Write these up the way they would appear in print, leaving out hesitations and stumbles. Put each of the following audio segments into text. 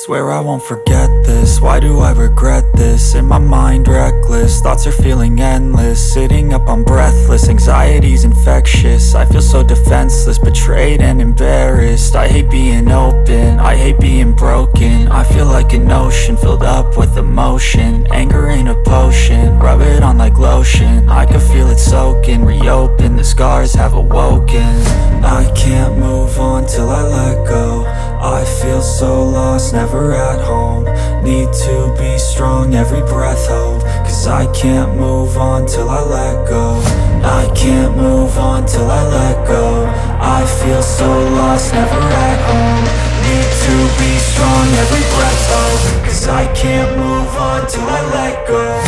Swear I won't forget this, why do I regret this? In my mind reckless, thoughts are feeling endless. Sitting up, I'm breathless, anxiety's infectious. I feel so defenseless, betrayed and embarrassed. I hate being open, I hate being broken. I feel like an ocean filled up with emotion. Anger ain't a potion, rub it on like lotion. I can feel it soaking, reopen, the scars have awoken. I can't move on till I let go. I feel so lost, never at home. Need to be strong, every breath hold. Cause I can't move on till I let go. I can't move on till I let go. I feel so lost, never at home. Need to be strong, every breath hold. Cause I can't move on till I let go.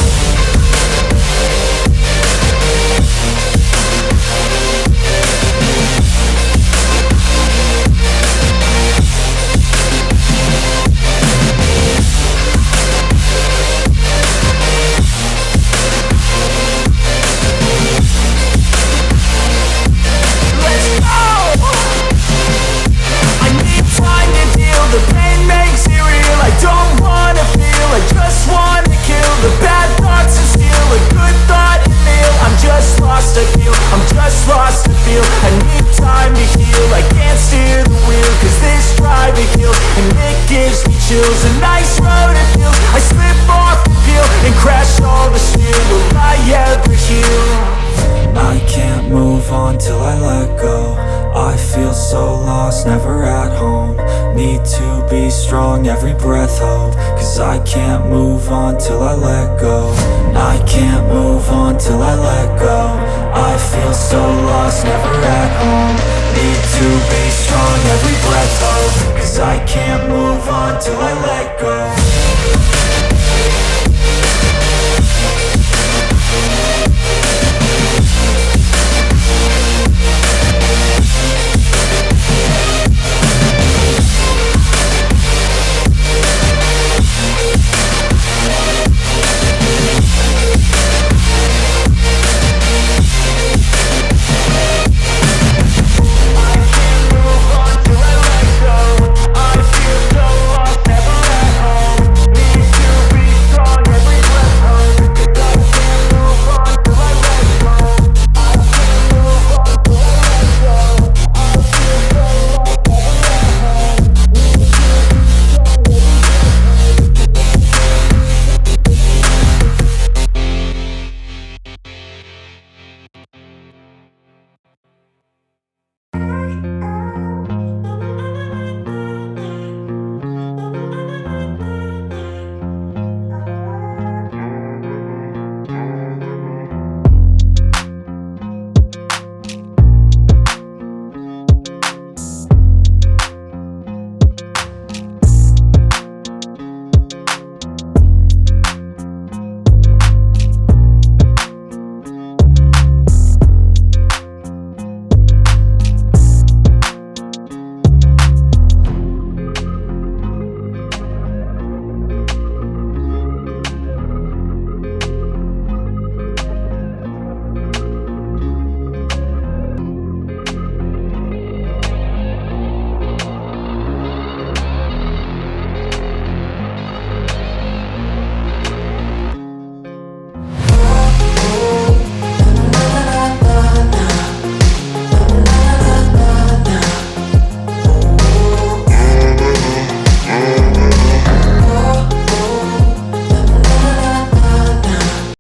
The pain makes it real, I don't wanna feel, I just wanna kill the bad thoughts and steal a good thought and kneel. I'm just lost, I feel, I'm just lost, I feel. I need time to heal, I can't steer the wheel. Cause this drive it kills, and it gives me chills. A nice road it feels, I slip off the peel and crash all the steel. Will I ever heal? I can't move on till I let go. I feel so lost, never at home. Need to be strong, every breath hold. Cause I can't move on till I let go. I can't move on till I let go. I feel so lost, never at home. Need to be strong, every breath hold. Cause I can't move on till I let go.